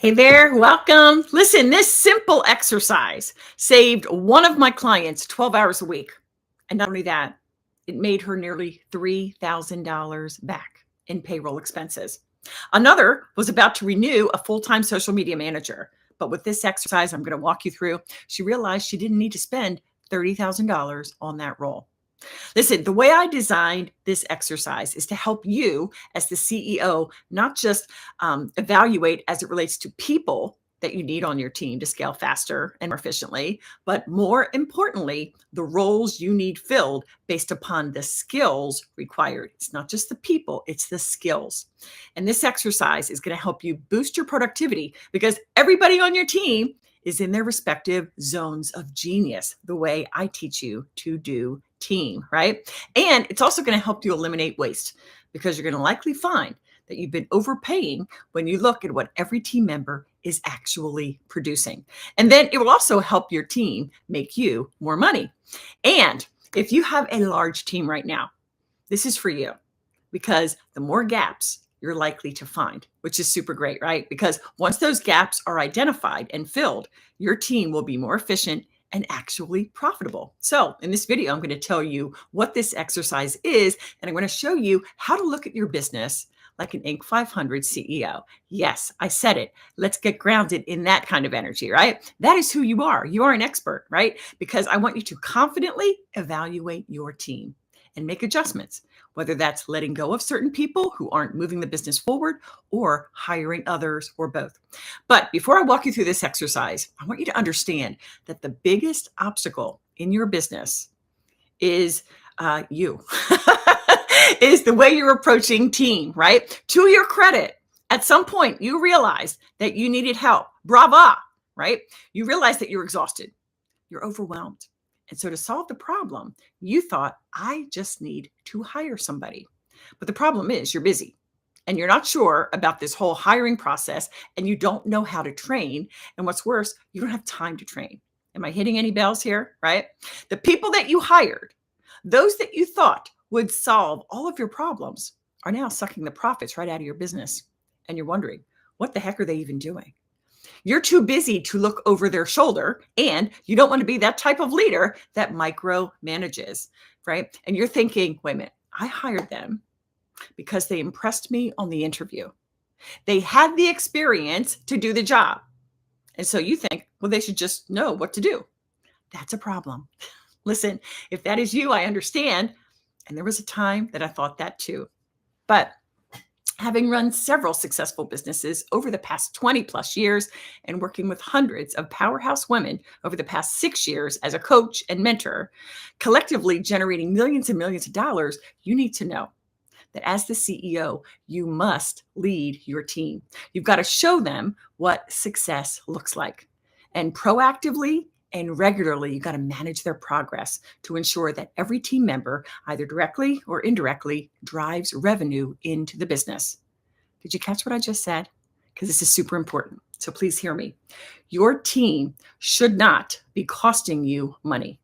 Hey there, welcome. Listen, this simple exercise saved one of my clients 12 hours a week. And not only that, it made her nearly $3,000 back in payroll expenses. Another was about to renew a full-time social media manager. But with this exercise I'm going to walk you through, she realized she didn't need to spend $30,000 on that role. Listen, the way I designed this exercise is to help you as the CEO not just evaluate as it relates to people that you need on your team to scale faster and more efficiently, but more importantly, the roles you need filled based upon the skills required. It's not just the people, it's the skills. And this exercise is going to help you boost your productivity because everybody on your team is in their respective zones of genius, the way I teach you to do team, right? And it's also going to help you eliminate waste because you're going to likely find that you've been overpaying when you look at what every team member is actually producing. And then it will also help your team make you more money. And if you have a large team right now, this is for you because the more gaps you're likely to find, which is super great, right? Because once those gaps are identified and filled, your team will be more efficient and actually profitable. So in this video, I'm going to tell you what this exercise is, and I'm going to show you how to look at your business like an Inc. 500 CEO. Yes, I said it. Let's get grounded in that kind of energy, right? That is who you are. You are an expert, right? Because I want you to confidently evaluate your team and make adjustments, whether that's letting go of certain people who aren't moving the business forward or hiring others or both. But before I walk you through this exercise, I want you to understand that the biggest obstacle in your business is you, is the way you're approaching team, right? To your credit, at some point you realized that you needed help. Brava, right? You realized that you're exhausted. You're overwhelmed. And so to solve the problem, you thought, I just need to hire somebody. But the problem is you're busy and you're not sure about this whole hiring process and you don't know how to train. And what's worse, you don't have time to train. Am I hitting any bells here, right? The people that you hired, those that you thought would solve all of your problems are now sucking the profits right out of your business. And you're wondering, what the heck are they even doing? You're too busy to look over their shoulder, and you don't want to be that type of leader that micromanages, right? And you're thinking, wait a minute, I hired them because they impressed me on the interview. They had the experience to do the job. And so you think, well, they should just know what to do. That's a problem. Listen, if that is you, I understand. And there was a time that I thought that too. But having run several successful businesses over the past 20 plus years and working with hundreds of powerhouse women over the past 6 years as a coach and mentor, collectively generating millions and millions of dollars, you need to know that as the CEO, you must lead your team. You've got to show them what success looks like. And proactively and regularly, you've got to manage their progress to ensure that every team member, either directly or indirectly, drives revenue into the business. Did you catch what I just said? Because this is super important. So please hear me. Your team should not be costing you money.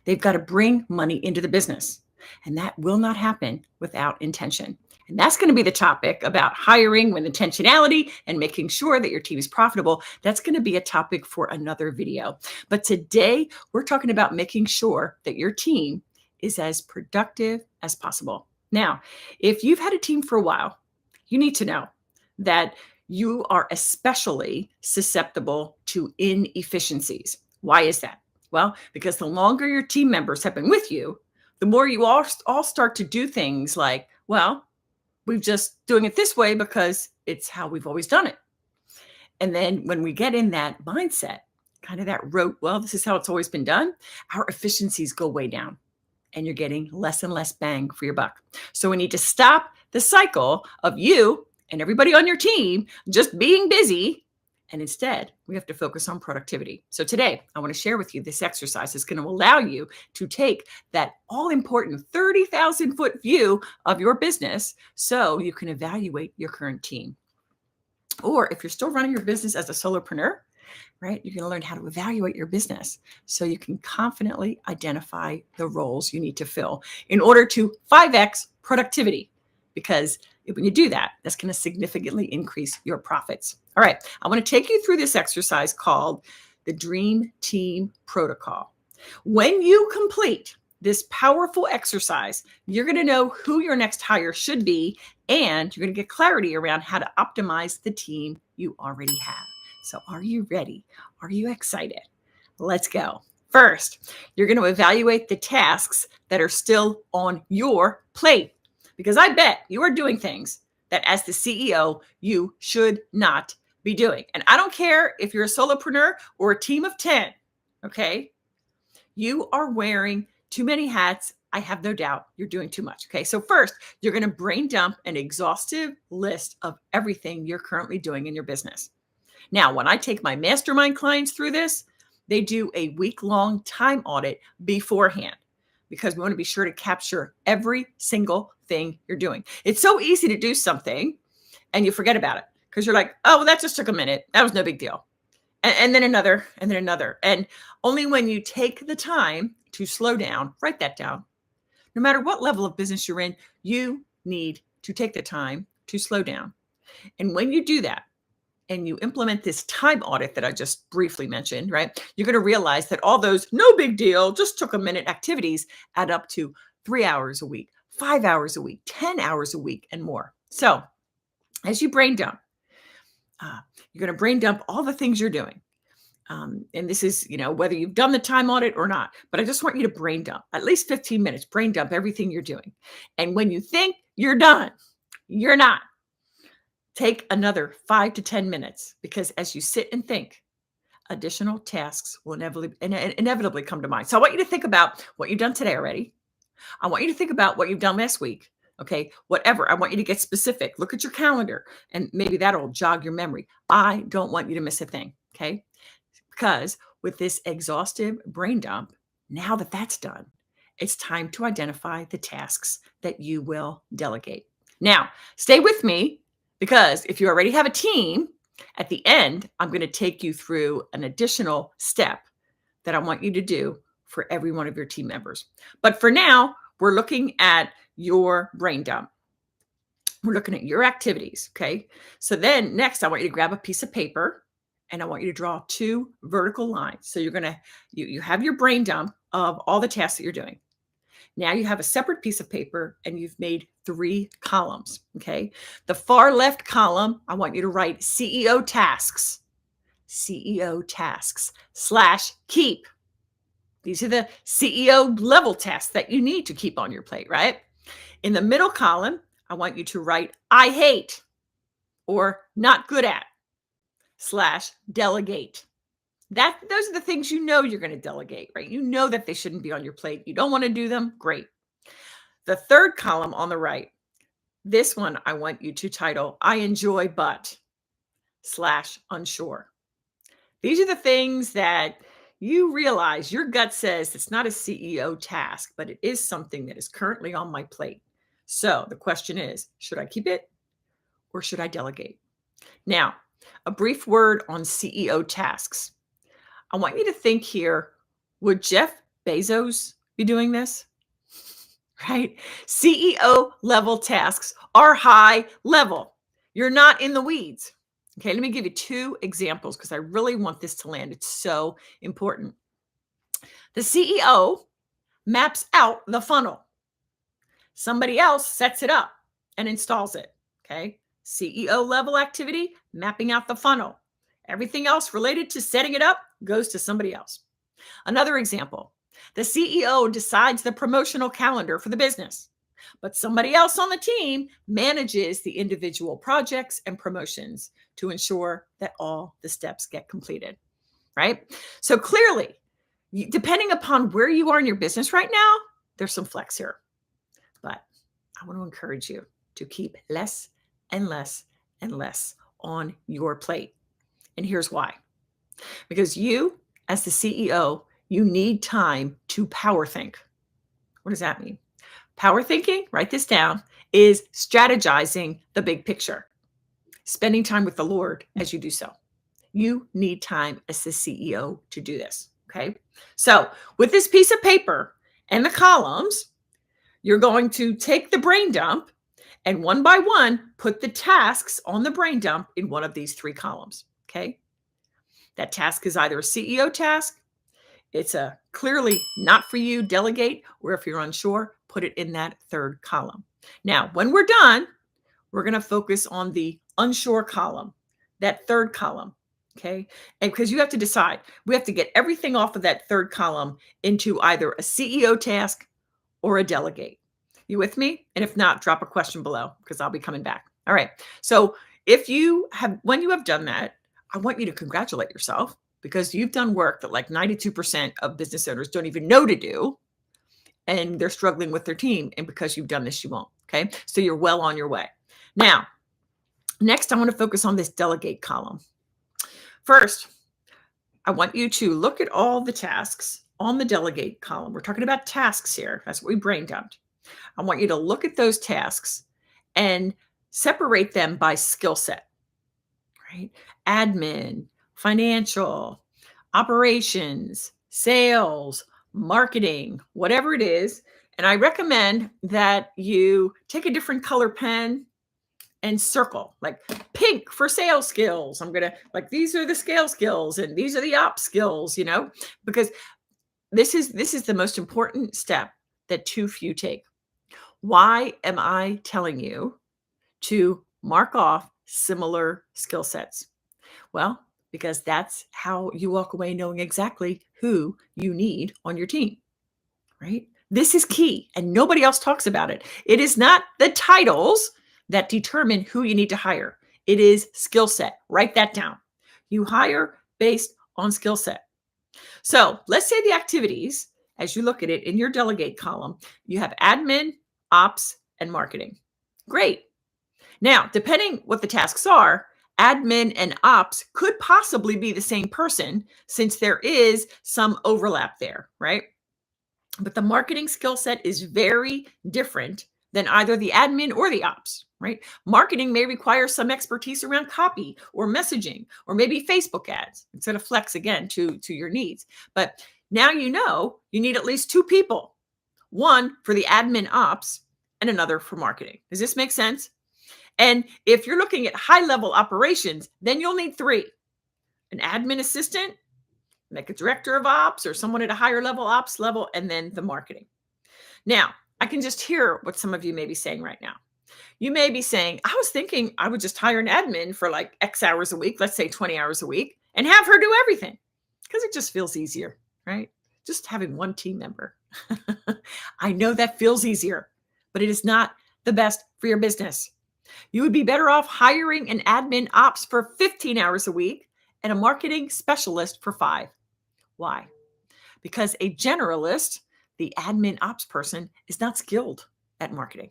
They've got to bring money into the business. And that will not happen without intention. And that's going to be the topic about hiring with intentionality and making sure that your team is profitable. That's going to be a topic for another video. But today we're talking about making sure that your team is as productive as possible. Now, if you've had a team for a while, you need to know that you are especially susceptible to inefficiencies. Why is that? Well, because the longer your team members have been with you, the more you all start to do things like, well, we're just doing it this way because it's how we've always done it. And then when we get in that mindset, kind of that rote, well, this is how it's always been done, our efficiencies go way down and you're getting less and less bang for your buck. So we need to stop the cycle of you and everybody on your team just being busy. And instead, we have to focus on productivity. So today, I want to share with you this exercise that's going to allow you to take that all-important 30,000-foot view of your business so you can evaluate your current team. Or if you're still running your business as a solopreneur, right, you're going to learn how to evaluate your business so you can confidently identify the roles you need to fill in order to 5x productivity. Because When you do that, that's going to significantly increase your profits. All right. I want to take you through this exercise called the Dream Team Protocol. When you complete this powerful exercise, you're going to know who your next hire should be, and you're going to get clarity around how to optimize the team you already have. So are you ready? Are you excited? Let's go. First, you're going to evaluate the tasks that are still on your plate, because I bet you are doing things that as the CEO, you should not be doing. And I don't care if you're a solopreneur or a team of 10, okay? You are wearing too many hats. I have no doubt you're doing too much. Okay. So first, you're going to brain dump an exhaustive list of everything you're currently doing in your business. Now, when I take my mastermind clients through this, they do a week-long time audit beforehand, because we want to be sure to capture every single thing you're doing. It's so easy to do something and you forget about it because you're like, oh, well, that just took a minute. That was no big deal. And then another, and then another. And only when you take the time to slow down, write that down. No matter what level of business you're in, you need to take the time to slow down. And when you do that, and you implement this time audit that I just briefly mentioned, right? You're going to realize that all those no big deal, just took a minute activities add up to 3 hours a week, 5 hours a week, 10 hours a week, and more. So as you brain dump, you're going to brain dump all the things you're doing. And this is, whether you've done the time audit or not, but I just want you to brain dump at least 15 minutes, brain dump everything you're doing. And when you think you're done, you're not. Take another 5 to 10 minutes, because as you sit and think, additional tasks will inevitably come to mind. So I want you to think about what you've done today already. I want you to think about what you've done last week. Okay, whatever. I want you to get specific. Look at your calendar, and maybe that'll jog your memory. I don't want you to miss a thing. Okay, because with this exhaustive brain dump, now that that's done, it's time to identify the tasks that you will delegate. Now, stay with me, because if you already have a team, at the end, I'm going to take you through an additional step that I want you to do for every one of your team members. But for now, we're looking at your brain dump. We're looking at your activities. Okay. So then next, I want you to grab a piece of paper, and I want you to draw 2 vertical lines. So you're going to, you have your brain dump of all the tasks that you're doing. Now you have a separate piece of paper, and you've made 3 columns. Okay. The far left column, I want you to write CEO tasks / keep. These are the CEO level tasks that you need to keep on your plate, right? In the middle column, I want you to write I hate or not good at / delegate. Those are the things you're going to delegate, right? You know that they shouldn't be on your plate. You don't want to do them. Great. The third column on the right, this one I want you to title I enjoy but / unsure. These are the things that you realize your gut says it's not a CEO task, but it is something that is currently on my plate. So the question is, should I keep it or should I delegate? Now, a brief word on CEO tasks. I want you to think here, would Jeff Bezos be doing this? Right? CEO level tasks are high level. You're not in the weeds. Okay, let me give you 2 examples, because I really want this to land. It's so important. The CEO maps out the funnel. Somebody else sets it up and installs it. Okay, CEO level activity, mapping out the funnel. Everything else related to setting it up goes to somebody else. Another example, the CEO decides the promotional calendar for the business, but somebody else on the team manages the individual projects and promotions to ensure that all the steps get completed, right? So clearly, depending upon where you are in your business right now, there's some flex here. But I want to encourage you to keep less and less and less on your plate. And here's why. Because you, as the CEO, you need time to power think. What does that mean? Power thinking, write this down, is strategizing the big picture, spending time with the Lord as you do so. You need time as the CEO to do this. Okay. So with this piece of paper and the columns, you're going to take the brain dump And one by one, put the tasks on the brain dump in one of these 3 columns. Okay. That task is either a CEO task, it's a clearly not for you, delegate, or if you're unsure, put it in that 3rd column. Now, when we're done, we're going to focus on the unsure column, that 3rd column. Okay. And because you have to decide, we have to get everything off of that 3rd column into either a CEO task or a delegate. You with me? And if not, drop a question below because I'll be coming back. All right. So when you have done that, I want you to congratulate yourself because you've done work that like 92% of business owners don't even know to do. And they're struggling with their team. And because you've done this, you won't. Okay. So you're well on your way. Now, next, I want to focus on this delegate column. First, I want you to look at all the tasks on the delegate column. We're talking about tasks here. That's what we brain dumped. I want you to look at those tasks and separate them by skill set, right? Admin, financial, operations, sales, marketing, whatever it is. And I recommend that you take a different color pen and circle, like pink for sales skills. I'm going to like, these are the scale skills and these are the ops skills, because this is the most important step that too few take. Why am I telling you to mark off similar skill sets? Well, because that's how you walk away knowing exactly who you need on your team, right? This is key and nobody else talks about it. It is not the titles that determine who you need to hire. It is skill set. Write that down. You hire based on skill set. So let's say the activities, as you look at it in your delegate column, you have admin, ops, and marketing. Great. Now, depending what the tasks are, admin and ops could possibly be the same person since there is some overlap there, right? But the marketing skill set is very different than either the admin or the ops, right? Marketing may require some expertise around copy or messaging, or maybe Facebook ads. It's going to flex again to your needs. But now you know you need at least 2 people, one for the admin ops and another for marketing. Does this make sense? And if you're looking at high-level operations, then you'll need 3. An admin assistant, like a director of ops or someone at a higher level ops level, and then the marketing. Now, I can just hear what some of you may be saying right now. You may be saying, I was thinking I would just hire an admin for like X hours a week, let's say 20 hours a week, and have her do everything because it just feels easier, right? Just having one team member. I know that feels easier, but it is not the best for your business. You would be better off hiring an admin ops for 15 hours a week and a marketing specialist for 5. Why? Because a generalist, the admin ops person, is not skilled at marketing.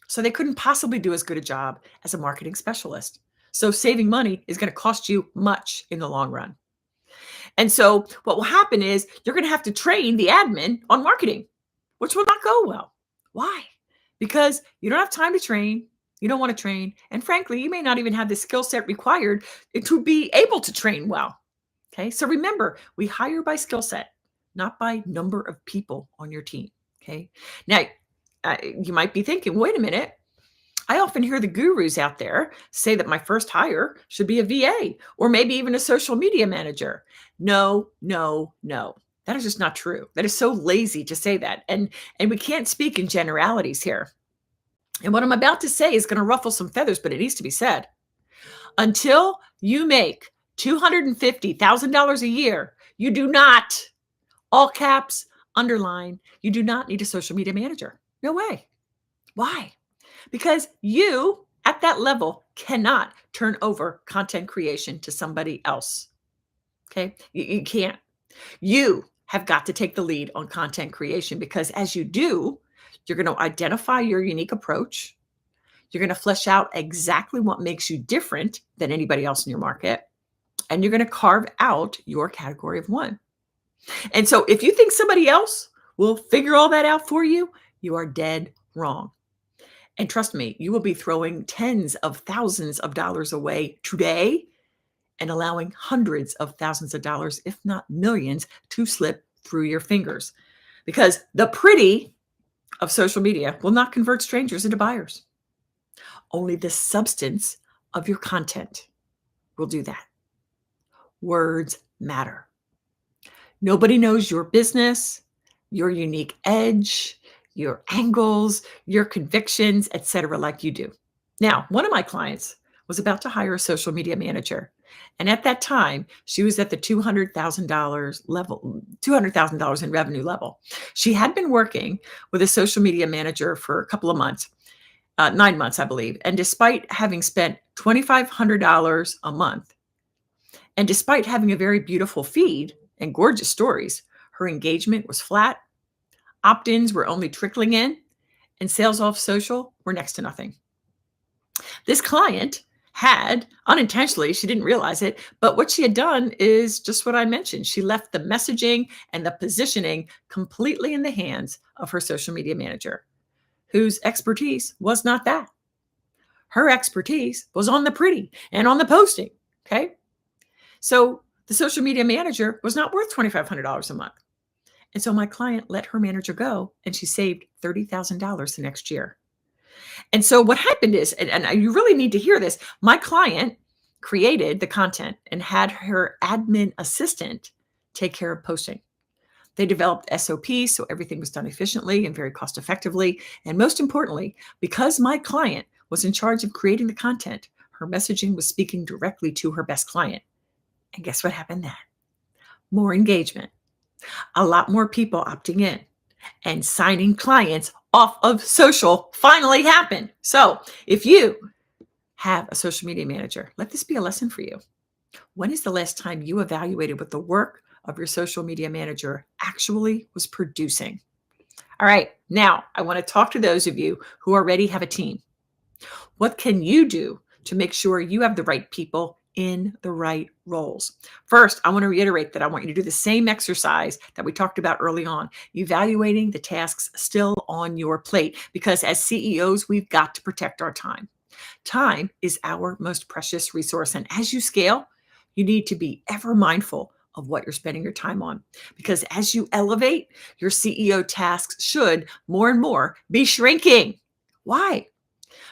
So they couldn't possibly do as good a job as a marketing specialist. So saving money is going to cost you much in the long run. And so what will happen is you're going to have to train the admin on marketing, which will not go well. Why? Because you don't have time to train. You don't want to train. And frankly, you may not even have the skill set required to be able to train well. Okay. So remember, we hire by skill set, not by number of people on your team. Okay. Now, you might be thinking, wait a minute. I often hear the gurus out there say that my first hire should be a VA or maybe even a social media manager. No, no, no. That is just not true. That is so lazy to say that. And we can't speak in generalities here. And what I'm about to say is going to ruffle some feathers, but it needs to be said. Until you make $250,000 a year, you do not, all caps, underline, you do not need a social media manager. No way. Why? Because you, at that level, cannot turn over content creation to somebody else. Okay? You can't. You have got to take the lead on content creation because as you do, you're going to identify your unique approach. You're going to flesh out exactly what makes you different than anybody else in your market. And you're going to carve out your category of one. And so if you think somebody else will figure all that out for you, you are dead wrong. And trust me, you will be throwing tens of thousands of dollars away today and allowing hundreds of thousands of dollars, if not millions, to slip through your fingers. Because the pretty of social media will not convert strangers into buyers. Only the substance of your content will do that. Words matter. Nobody knows your business, your unique edge, your angles, your convictions, etc., like you do. Now, one of my clients was about to hire a social media manager. And at that time, she was at the $200,000 level, $200,000 in revenue level. She had been working with a social media manager for a couple of months, 9 months, I believe. And despite having spent $2,500 a month, and despite having a very beautiful feed and gorgeous stories, her engagement was flat, opt-ins were only trickling in, and sales off social were next to nothing. This client had, unintentionally, she didn't realize it, but what she had done is just what I mentioned. She left the messaging and the positioning completely in the hands of her social media manager, whose expertise was not that. Her expertise was on the pretty and on the posting, okay? So the social media manager was not worth $2,500 a month. And so my client let her manager go, and she saved $30,000 the next year. And so what happened is, and you really need to hear this, my client created the content and had her admin assistant take care of posting. They developed SOPs so everything was done efficiently and very cost effectively. And most importantly, because my client was in charge of creating the content, her messaging was speaking directly to her best client. And guess what happened then? More engagement, a lot more people opting in, and signing clients off of social finally happened. So if you have a social media manager, let this be a lesson for you. When is the last time you evaluated what the work of your social media manager actually was producing? All right, now I want to talk to those of you who already have a team. What can you do to make sure you have the right people in the right roles? First, I want to reiterate that I want you to do the same exercise that we talked about early on, evaluating the tasks still on your plate, because as CEOs, we've got to protect our time. Time is our most precious resource. And as you scale, you need to be ever mindful of what you're spending your time on, because as you elevate, your CEO tasks should more and more be shrinking. Why?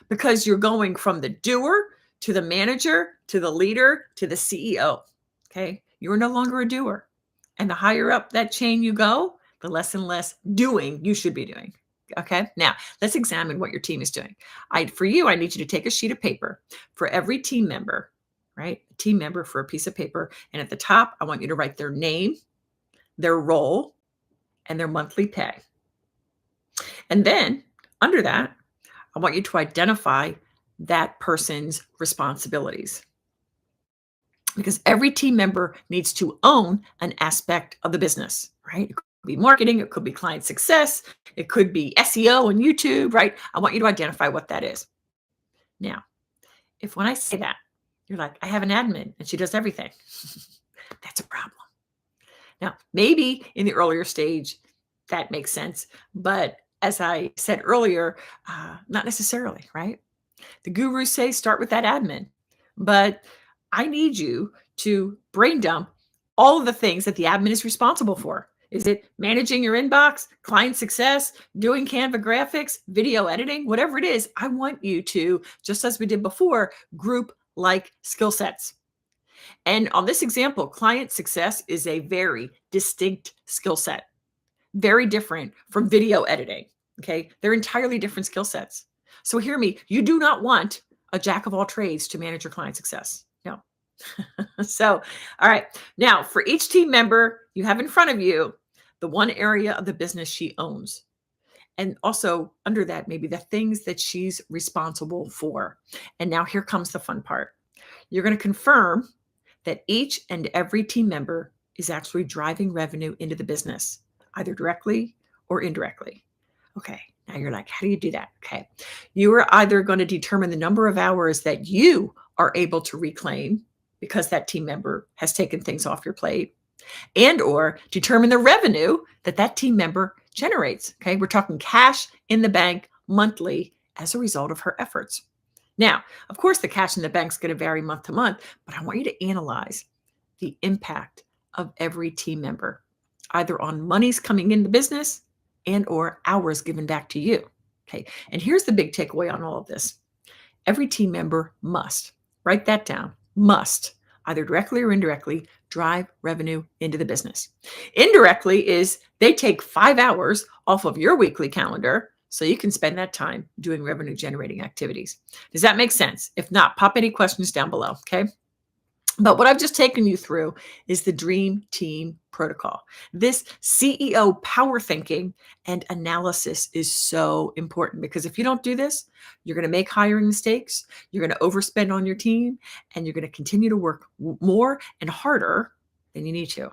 Because you're going from the doer to the manager, to the leader, to the CEO. Okay. You're no longer a doer. And the higher up that chain you go, the less and less doing you should be doing. Okay. Now let's examine what your team is doing. For you, I need you to take a sheet of paper for every team member, right? A team member for a piece of paper. And at the top, I want you to write their name, their role, and their monthly pay. And then under that, I want you to identify that person's responsibilities, because every team member needs to own an aspect of the business, right? It could be marketing, it could be client success, it could be SEO on YouTube, right? I want you to identify what that is. Now, if when I say that, you're like, I have an admin and she does everything, that's a problem. Now, maybe in the earlier stage, that makes sense, but as I said earlier, not necessarily, right? The gurus say start with that admin, but I need you to brain dump all of the things that the admin is responsible for. Is it managing your inbox, client success, doing Canva graphics, video editing, whatever it is? I want you to, just as we did before, group like skill sets. And on this example, client success is a very distinct skill set, very different from video editing. Okay. They're entirely different skill sets. So hear me, you do not want a jack of all trades to manage your client success. No. So, all right. Now, for each team member you have in front of you, the one area of the business she owns. And also under that, maybe the things that she's responsible for. And now here comes the fun part. You're going to confirm that each and every team member is actually driving revenue into the business, either directly or indirectly. Okay. Now you're like, how do you do that? Okay. You are either going to determine the number of hours that you are able to reclaim because that team member has taken things off your plate, and or determine the revenue that that team member generates. Okay. We're talking cash in the bank monthly as a result of her efforts. Now, of course, the cash in the bank is going to vary month to month, but I want you to analyze the impact of every team member, either on monies coming in the business and or hours given back to you. Okay. And here's the big takeaway on all of this. Every team member must, write that down, must, either directly or indirectly, drive revenue into the business. Indirectly is they take 5 hours off of your weekly calendar so you can spend that time doing revenue generating activities. Does that make sense? If not, pop any questions down below. Okay. But what I've just taken you through is the Dream Team Protocol. This CEO power thinking and analysis is so important because if you don't do this, you're going to make hiring mistakes, you're going to overspend on your team, and you're going to continue to work more and harder than you need to.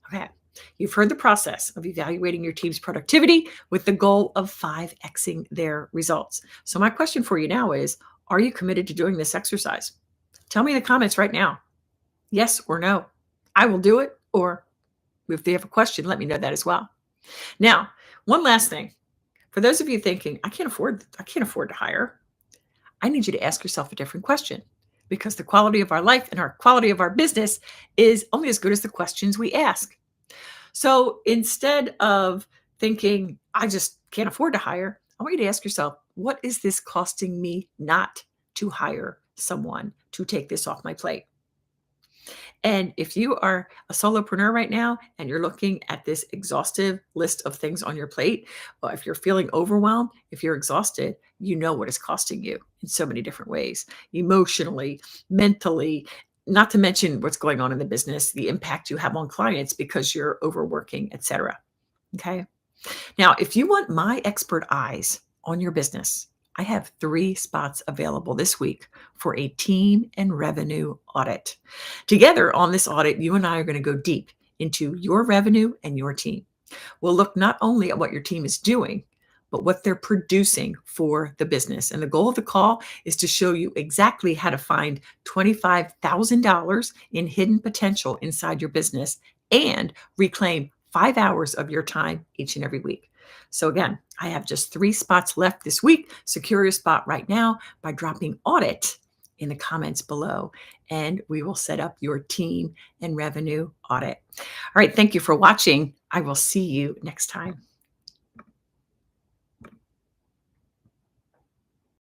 Okay. You've heard the process of evaluating your team's productivity with the goal of 5xing their results. So, my question for you now is, are you committed to doing this exercise? Tell me in the comments right now, yes or no. I will do it. Or if they have a question, let me know that as well. Now, one last thing. For those of you thinking, I can't afford to hire, I need you to ask yourself a different question because the quality of our life and our quality of our business is only as good as the questions we ask. So instead of thinking, I just can't afford to hire, I want you to ask yourself, what is this costing me not to hire someone to take this off my plate? And if you are a solopreneur right now and you're looking at this exhaustive list of things on your plate, well, if you're feeling overwhelmed, if you're exhausted, you know what it's costing you in so many different ways, emotionally, mentally, not to mention what's going on in the business, the impact you have on clients because you're overworking, etc. Okay. Now, if you want my expert eyes on your business, I have 3 spots available this week for a team and revenue audit. Together on this audit, you and I are going to go deep into your revenue and your team. We'll look not only at what your team is doing, but what they're producing for the business. And the goal of the call is to show you exactly how to find $25,000 in hidden potential inside your business and reclaim 5 hours of your time each and every week. So again, I have just 3 spots left this week. Secure your spot right now by dropping audit in the comments below, and we will set up your team and revenue audit. All right. Thank you for watching. I will see you next time.